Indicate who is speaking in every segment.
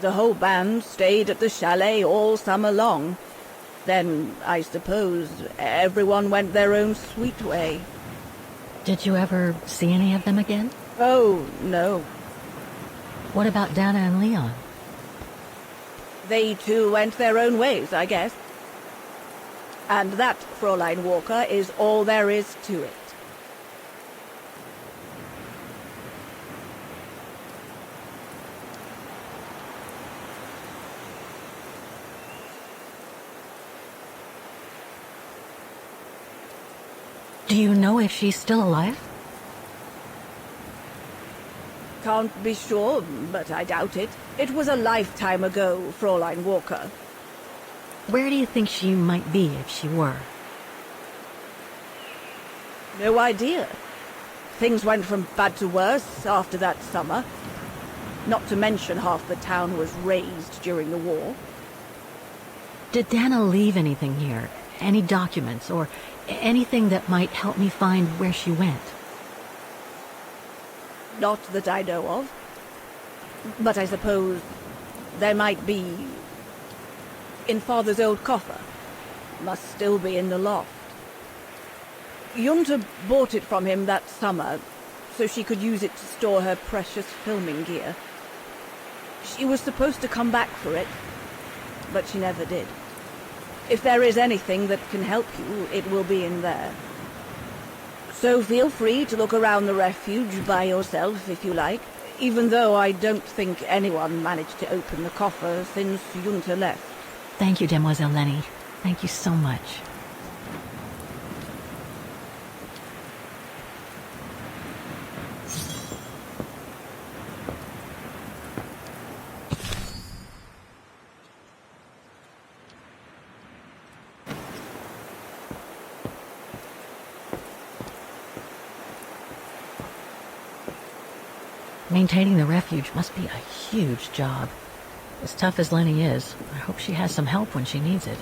Speaker 1: The whole band stayed at the chalet all summer long. Then, I suppose, everyone went their own sweet way.
Speaker 2: Did you ever see any of them again?
Speaker 1: Oh, no.
Speaker 2: What about Dana and Leon?
Speaker 1: They too went their own ways, I guess. And that, Fräulein Walker, is all there is to it.
Speaker 2: Do you know if she's still alive?
Speaker 1: Can't be sure, but I doubt it. It was a lifetime ago, Fräulein Walker.
Speaker 2: Where do you think she might be if she were?
Speaker 1: No idea. Things went from bad to worse after that summer. Not to mention half the town was razed during the war.
Speaker 2: Did Dana leave anything here? Any documents or anything that might help me find where she went?
Speaker 1: Not that I know of. But I suppose there might be in Father's old coffer. Must still be in the loft. Junta bought it from him that summer, so she could use it to store her precious filming gear. She was supposed to come back for it, but she never did. If there is anything that can help you, it will be in there. So feel free to look around the refuge by yourself if you like, even though I don't think anyone managed to open the coffer since Junta left.
Speaker 2: Thank you, Demoiselle Lenny. Thank you so much. Maintaining the refuge must be a huge job. As tough as Lenny is, I hope she has some help when she needs it.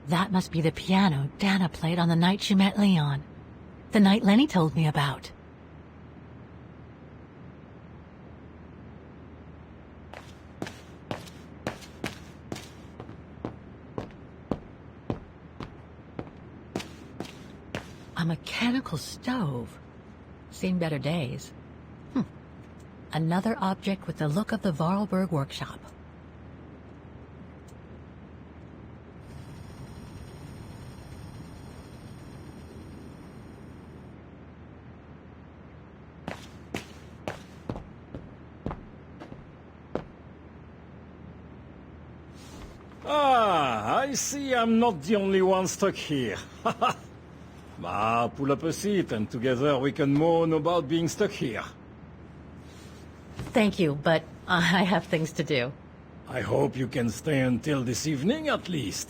Speaker 2: That must be the piano Dana played on the night she met Leon. The night Lenny told me about. A mechanical stove. Seen better days. Another object with the look of the Vorarlberg workshop.
Speaker 3: Ah, I see I'm not the only one stuck here. Pull up a seat and together we can moan about being stuck here.
Speaker 2: Thank you, but I have things to do.
Speaker 3: I hope you can stay until this evening at least.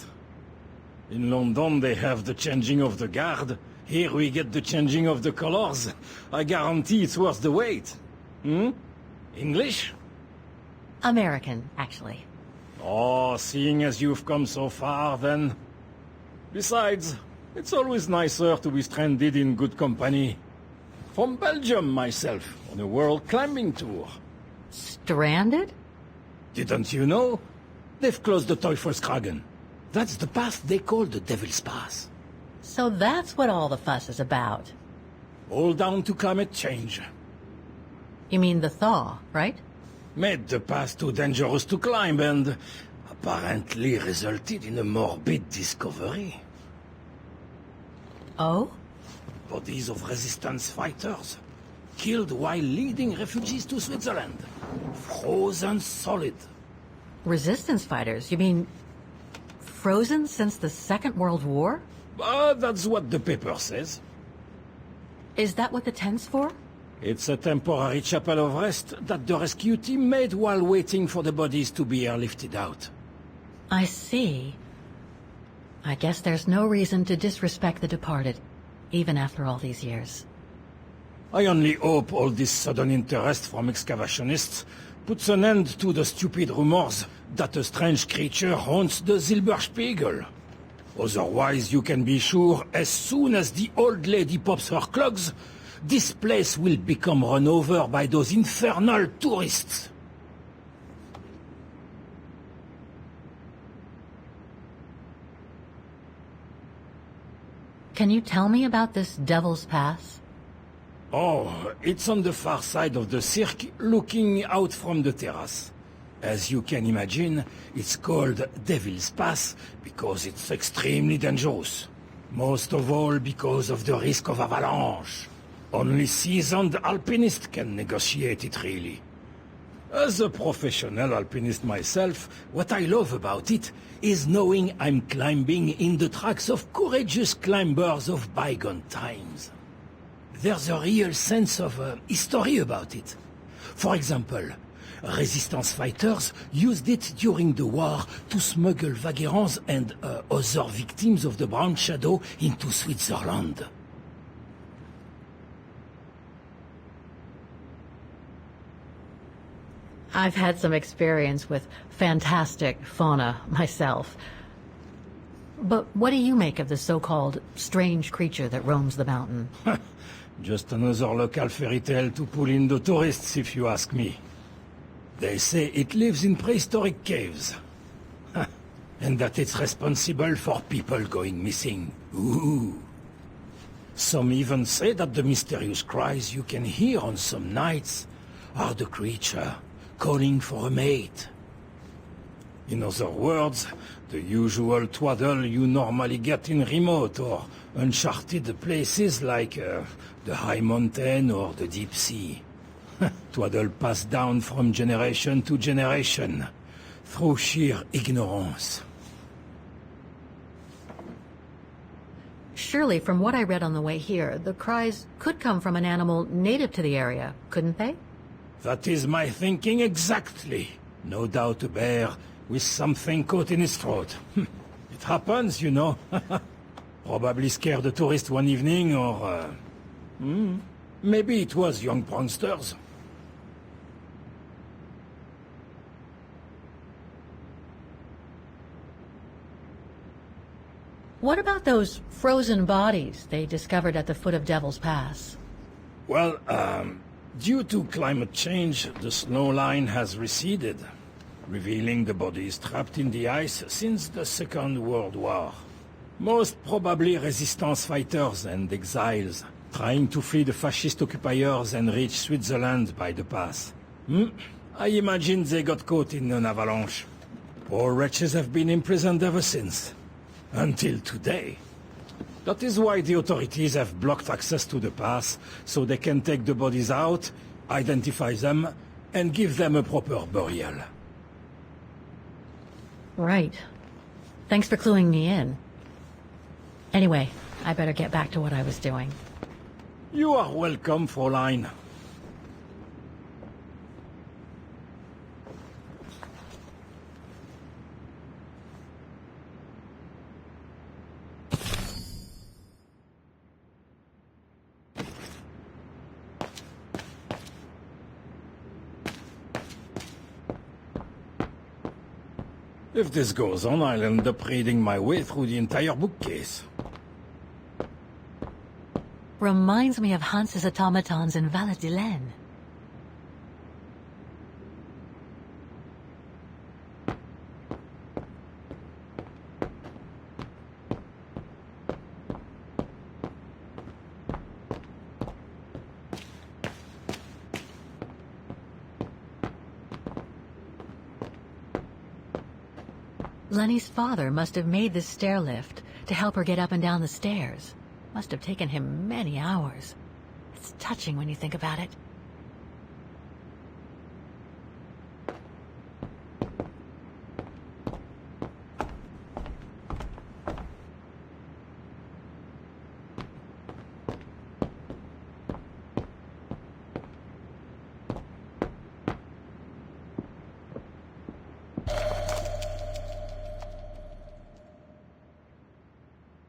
Speaker 3: In London they have the changing of the guard. Here we get the changing of the colors. I guarantee it's worth the wait. English?
Speaker 2: American, actually.
Speaker 3: Oh, seeing as you've come so far, then. Besides, it's always nicer to be stranded in good company. From Belgium, myself, on a world climbing tour.
Speaker 2: Stranded?
Speaker 3: Didn't you know? They've closed the Teufelskragen. That's the path they call the Devil's Pass.
Speaker 2: So that's what all the fuss is about.
Speaker 3: All down to climate change.
Speaker 2: You mean the thaw, right?
Speaker 3: Made the path too dangerous to climb and apparently resulted in a morbid discovery.
Speaker 2: Oh?
Speaker 3: Bodies of resistance fighters, killed while leading refugees to Switzerland. Frozen solid.
Speaker 2: Resistance fighters? You mean frozen since the Second World War?
Speaker 3: That's what the paper says.
Speaker 2: Is that what the tent's for?
Speaker 3: It's a temporary chapel of rest that the rescue team made while waiting for the bodies to be airlifted out.
Speaker 2: I see. I guess there's no reason to disrespect the departed, even after all these years.
Speaker 3: I only hope all this sudden interest from excavationists puts an end to the stupid rumors that a strange creature haunts the Silberspagel. Otherwise, you can be sure, as soon as the old lady pops her clogs, this place will become run over by those infernal tourists.
Speaker 2: Can you tell me about this Devil's Pass?
Speaker 3: Oh, it's on the far side of the cirque, looking out from the terrace. As you can imagine, it's called Devil's Pass because it's extremely dangerous. Most of all because of the risk of avalanche. Only seasoned alpinists can negotiate it, really. As a professional alpinist myself, what I love about it is knowing I'm climbing in the tracks of courageous climbers of bygone times. There's a real sense of history about it. For example, resistance fighters used it during the war to smuggle Vagrants and other victims of the Brown Shadow into Switzerland.
Speaker 2: I've had some experience with fantastic fauna myself. But what do you make of the so-called strange creature that roams the mountain?
Speaker 3: Just another local fairy tale to pull in the tourists, if you ask me. They say it lives in prehistoric caves. And that it's responsible for people going missing. Ooh. Some even say that the mysterious cries you can hear on some nights are the creature calling for a mate. In other words, the usual twaddle you normally get in remote or uncharted places like the high mountain or the deep sea. Twaddle passed down from generation to generation, through sheer ignorance.
Speaker 2: Surely, from what I read on the way here, the cries could come from an animal native to the area, couldn't they?
Speaker 3: That is my thinking exactly. No doubt a bear with something caught in his throat. It happens, you know. Probably scared a tourist one evening, or... maybe it was young pranksters.
Speaker 2: What about those frozen bodies they discovered at the foot of Devil's Pass?
Speaker 3: Well, due to climate change, the snow line has receded, revealing the bodies trapped in the ice since the Second World War. Most probably resistance fighters and exiles, trying to flee the fascist occupiers and reach Switzerland by the pass. I imagine they got caught in an avalanche. Poor wretches have been imprisoned ever since. Until today. That is why the authorities have blocked access to the pass, so they can take the bodies out, identify them, and give them a proper burial.
Speaker 2: Right. Thanks for cluing me in. Anyway, I better get back to what I was doing.
Speaker 3: You are welcome, Fräulein. If this goes on, I'll end up reading my way through the entire bookcase.
Speaker 2: Reminds me of Hans's automatons in Valladolid. Lenny's father must have made this stair lift to help her get up and down the stairs. Must have taken him many hours. It's touching when you think about it.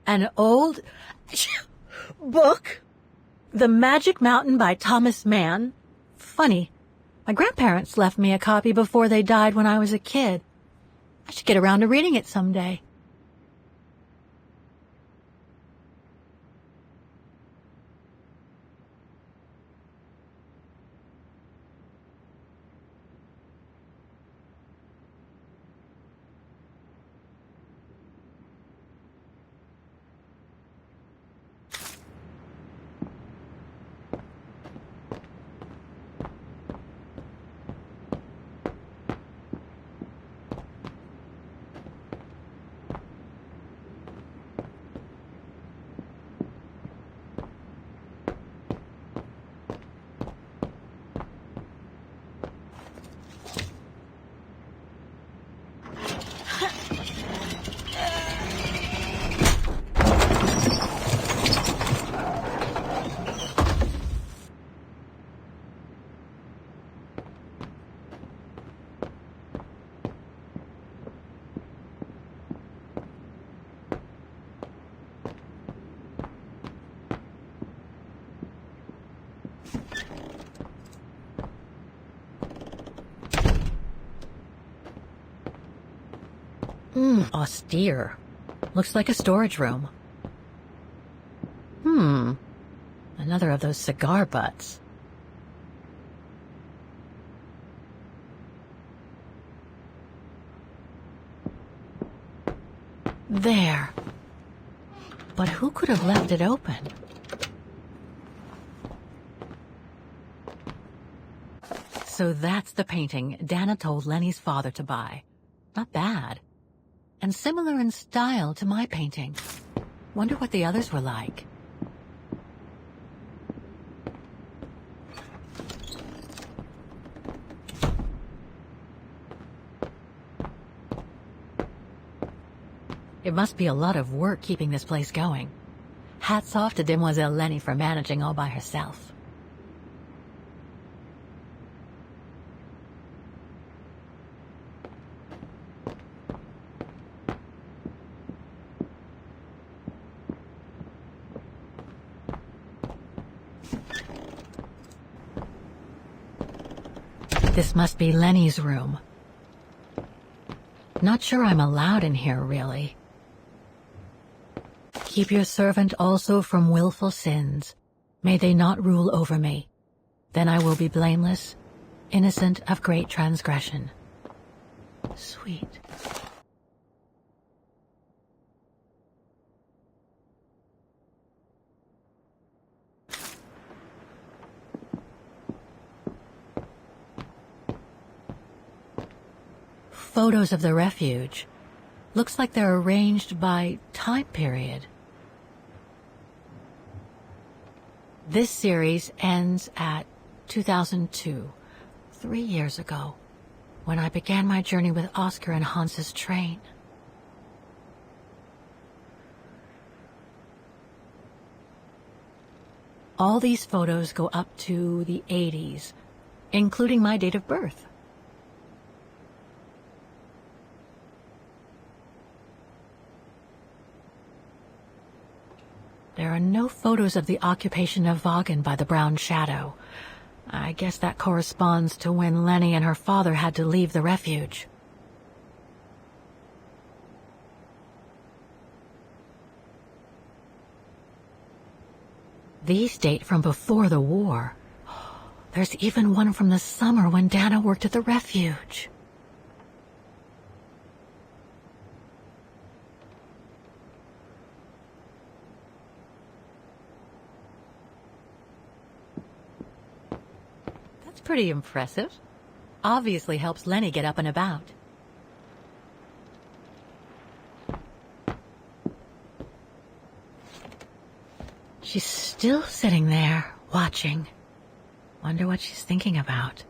Speaker 2: An old book? The Magic Mountain by Thomas Mann? Funny. My grandparents left me a copy before they died when I was a kid. I should get around to reading it someday. Austere. Looks like a storage room. Another of those cigar butts. There. But who could have left it open? So that's the painting Dana told Lenny's father to buy. Not bad. And similar in style to my painting. Wonder what the others were like. It must be a lot of work keeping this place going. Hats off to Demoiselle Lenny for managing all by herself. This must be Lenny's room. Not sure I'm allowed in here, really. Keep your servant also from willful sins. May they not rule over me. Then I will be blameless, innocent of great transgression. Sweet. Photos of the refuge. Looks like they're arranged by time period. This series ends at 2002, 3 years ago, when I began my journey with Oscar and Hans's train. All these photos go up to the 80s, including my date of birth. There are no photos of the occupation of Vaghen by the brown shadow. I guess that corresponds to when Lenny and her father had to leave the refuge. These date from before the war. There's even one from the summer when Dana worked at the refuge. Pretty impressive. Obviously helps Lenny get up and about. She's still sitting there, watching. Wonder what she's thinking about.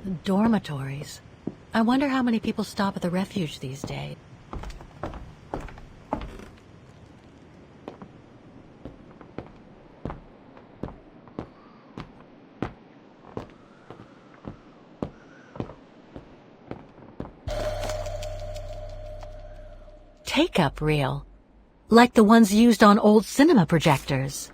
Speaker 2: Dormitories. I wonder how many people stop at the refuge these days. Take-up reel. Like the ones used on old cinema projectors.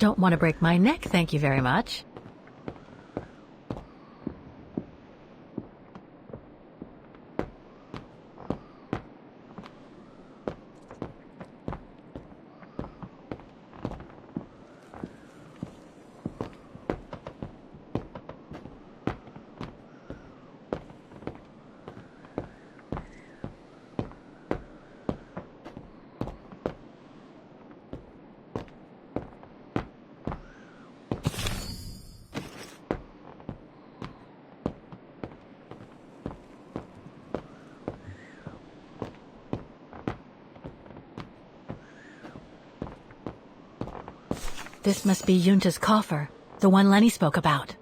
Speaker 2: Don't want to break my neck, thank you very much. This must be Yunta's coffer, the one Lenny spoke about.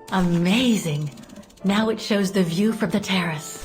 Speaker 2: Amazing. Now it shows the view from the terrace.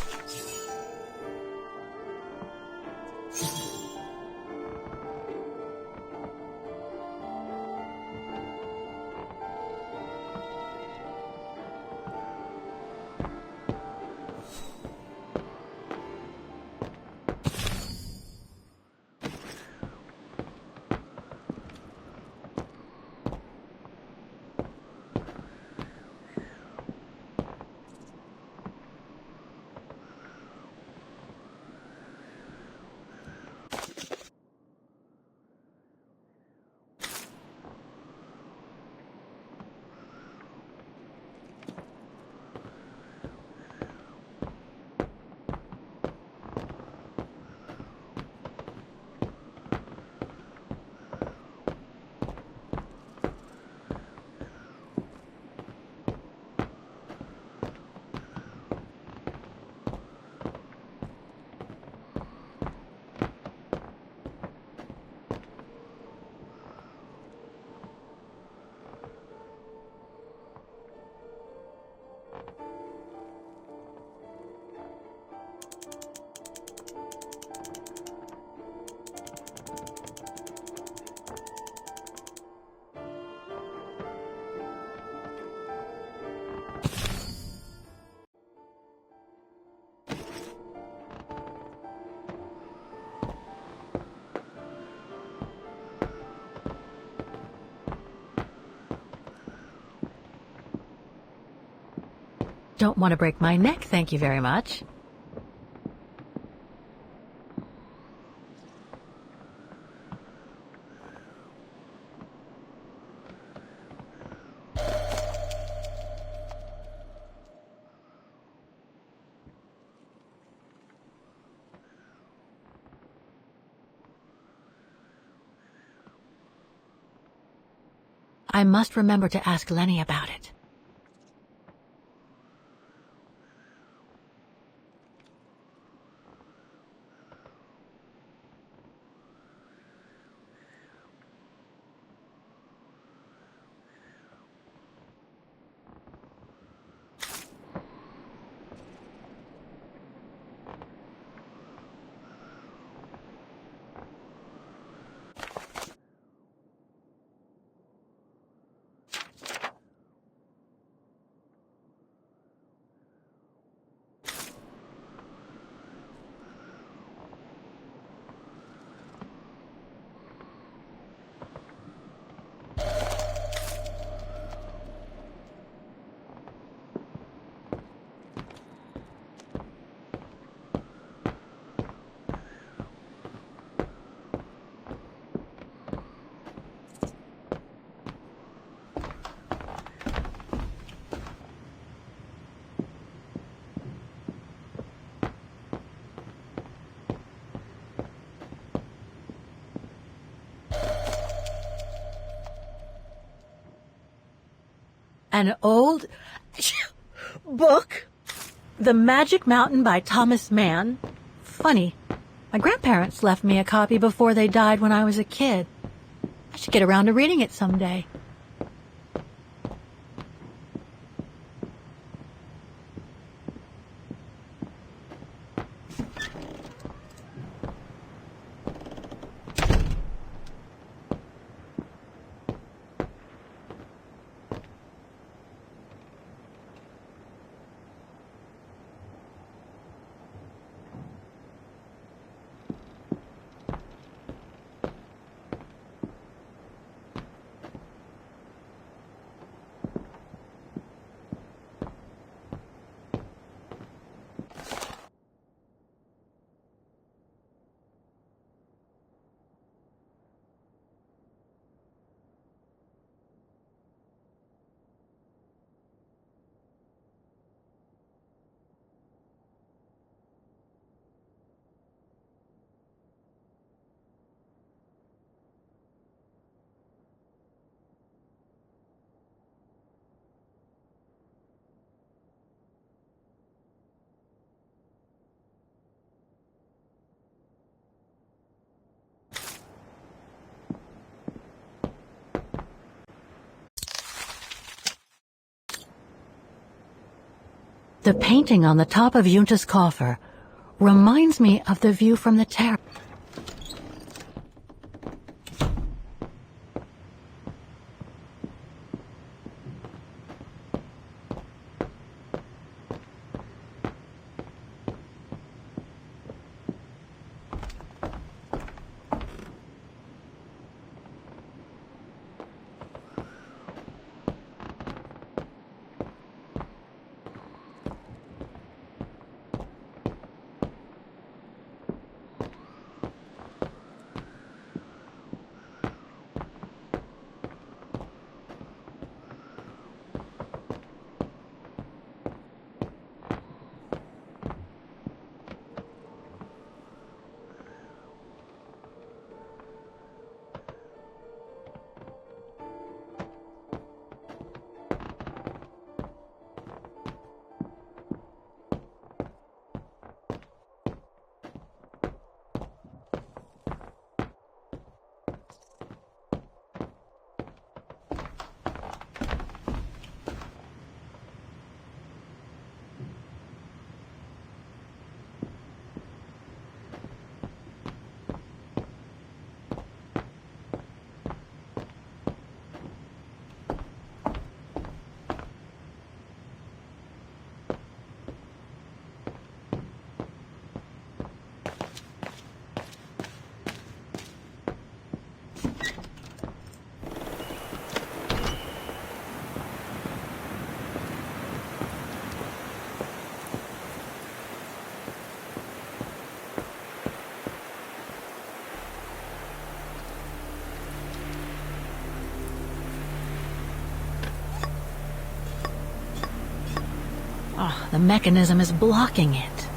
Speaker 2: Don't want to break my neck, thank you very much. I must remember to ask Lenny about it. An old book? The Magic Mountain by Thomas Mann? Funny. My grandparents left me a copy before they died when I was a kid. I should get around to reading it someday. The painting on the top of Junta's coffer reminds me of the view from the terrace. Oh, the mechanism is blocking it.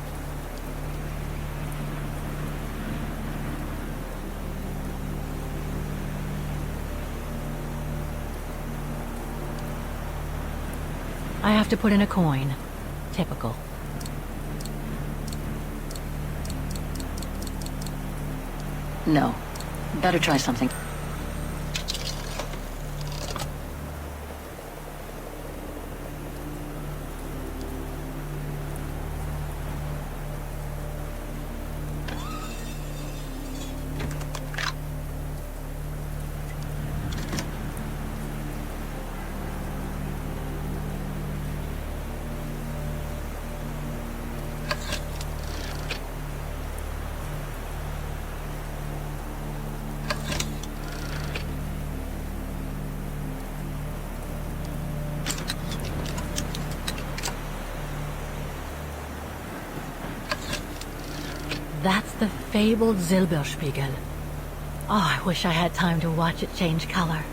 Speaker 2: I have to put in a coin. Typical.
Speaker 4: No. Better try something.
Speaker 2: That's the fabled Silberspagel. Oh, I wish I had time to watch it change color.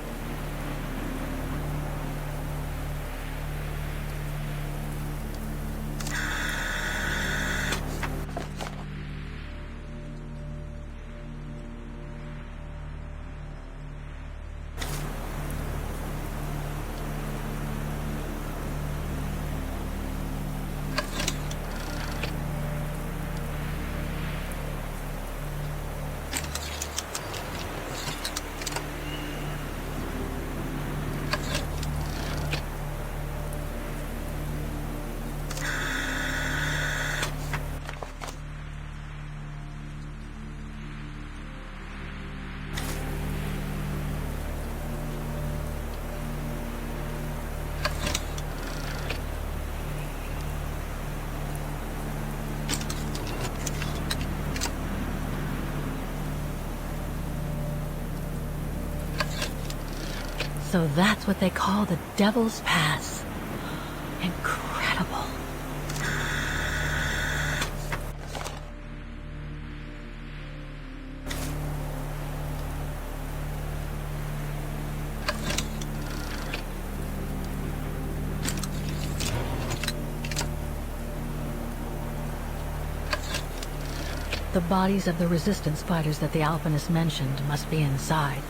Speaker 2: So that's what they call the Devil's Pass. Incredible. The bodies of the resistance fighters that the Alpinist mentioned must be inside.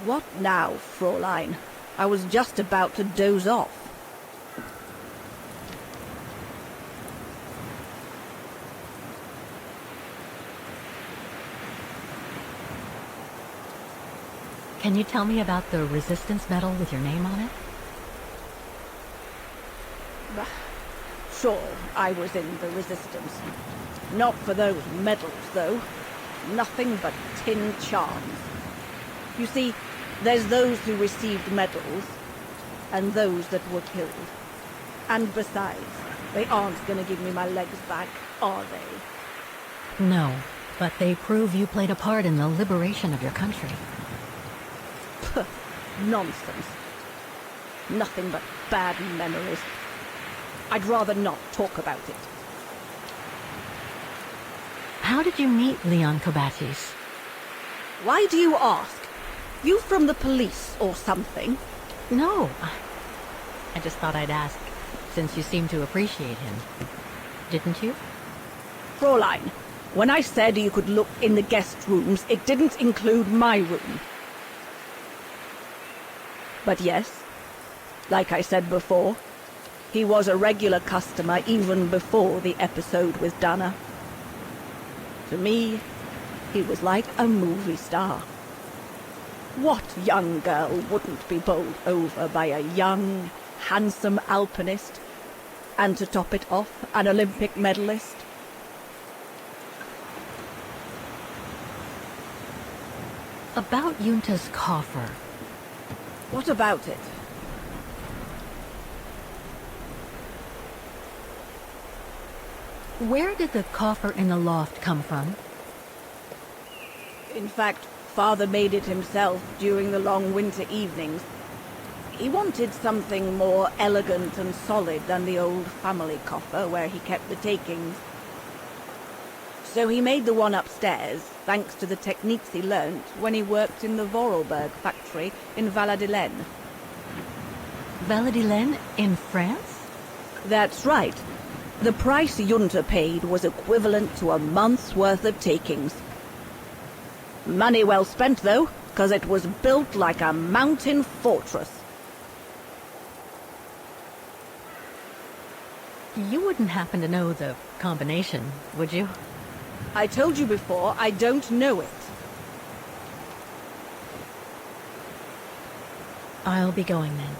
Speaker 1: What now, Fräulein? I was just about to doze off.
Speaker 2: Can you tell me about the resistance medal with your name on it?
Speaker 1: Sure, I was in the resistance. Not for those medals, though. Nothing but tin charms. You see, there's those who received medals, and those that were killed. And besides, they aren't going to give me my legs back, are they?
Speaker 2: No, but they prove you played a part in the liberation of your country.
Speaker 1: Nonsense. Nothing but bad memories. I'd rather not talk about it.
Speaker 2: How did you meet Leon Kobatis?
Speaker 1: Why do you ask? You from the police or something?
Speaker 2: No. I just thought I'd ask, since you seem to appreciate him. Didn't you?
Speaker 1: Fräulein, when I said you could look in the guest rooms, it didn't include my room. But yes, like I said before, he was a regular customer even before the episode with Dana. To me, he was like a movie star. What young girl wouldn't be bowled over by a young, handsome alpinist, and to top it off, an Olympic medalist?
Speaker 2: About Junta's coffer.
Speaker 1: What about it?
Speaker 2: Where did the coffer in the loft come from?
Speaker 1: In fact, Father made it himself during the long winter evenings. He wanted something more elegant and solid than the old family coffer where he kept the takings. So he made the one upstairs, thanks to the techniques he learnt when he worked in the Vorarlberg factory in Valladolid.
Speaker 2: Valladolid in France?
Speaker 1: That's right. The price Junta paid was equivalent to a month's worth of takings. Money well spent, though, because it was built like a mountain fortress.
Speaker 2: You wouldn't happen to know the combination, would you?
Speaker 1: I told you before, I don't know it.
Speaker 2: I'll be going then.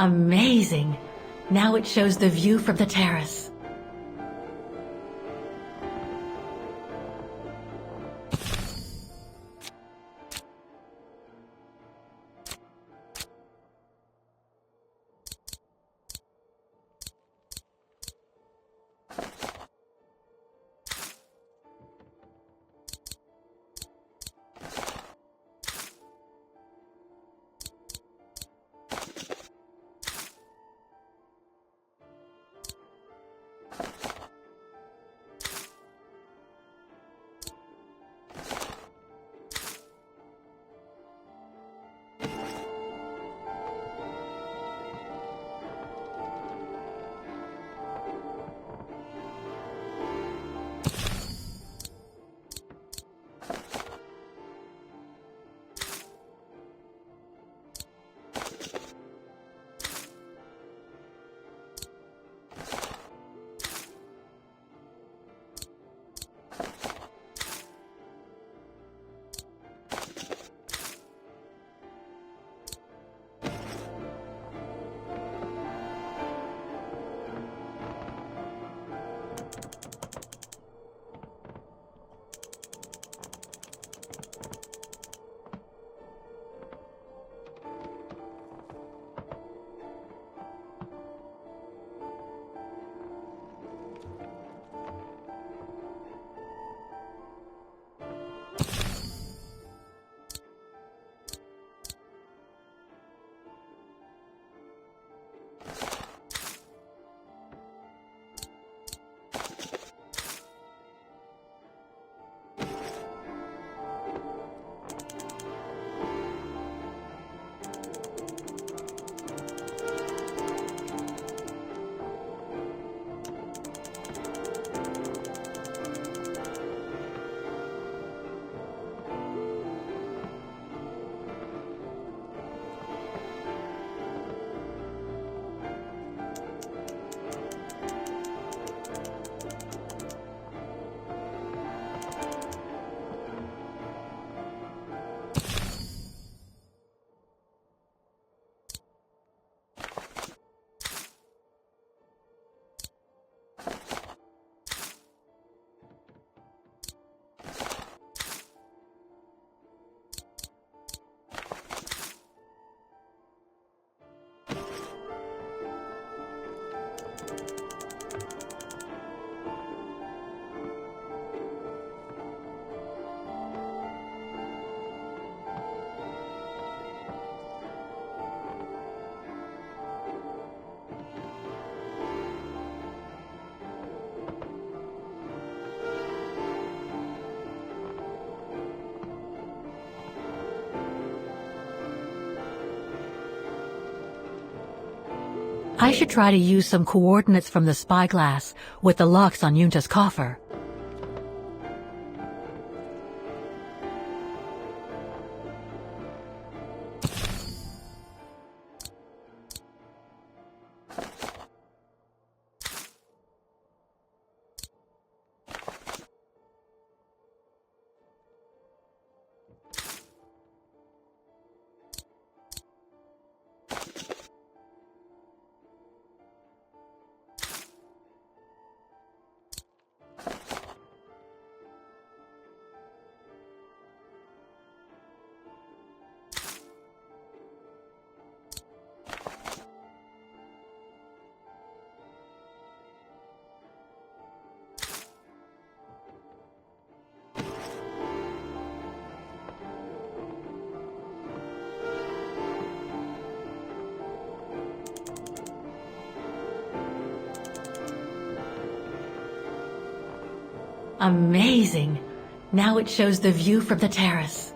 Speaker 2: Amazing! Now it shows the view from the terrace. I should try to use some coordinates from the spyglass with the locks on Yunta's coffer. Amazing! Now it shows the view from the terrace.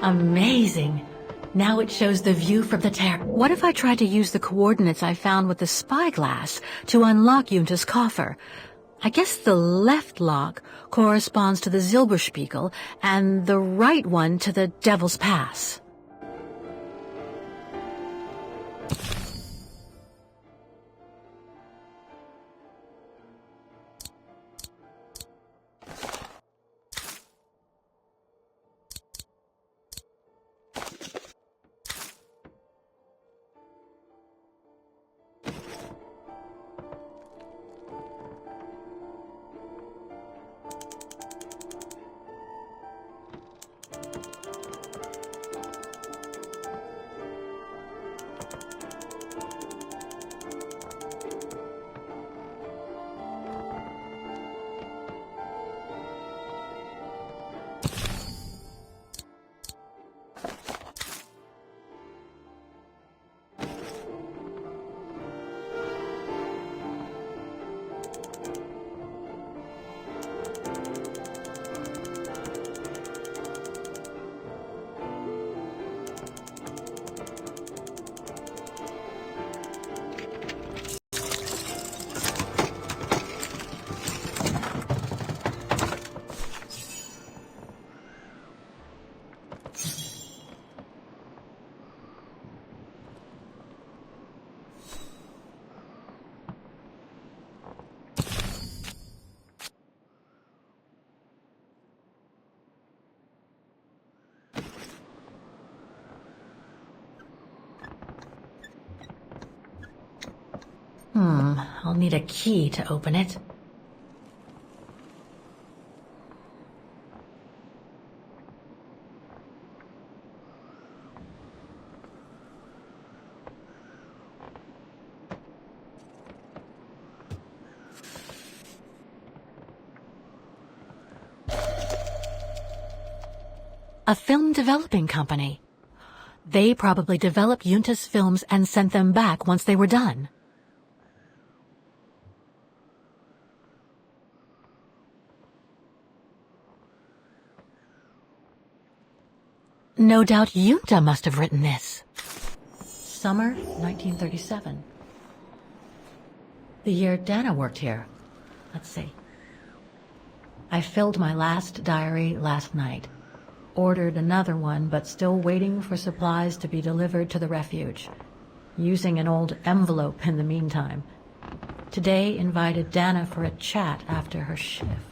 Speaker 2: Amazing! Now it shows the view from the terrace. What if I tried to use the coordinates I found with the spyglass to unlock Yunta's coffer? I guess the left lock corresponds to the Silberspagel and the right one to the Devil's Pass. I'll need a key to open it. A film developing company. They probably developed Yunta's films and sent them back once they were done. No doubt Yunta must have written this. Summer 1937. The year Dana worked here. Let's see. I filled my last diary last night. Ordered another one, but still waiting for supplies to be delivered to the refuge. Using an old envelope in the meantime. Today invited Dana for a chat after her shift.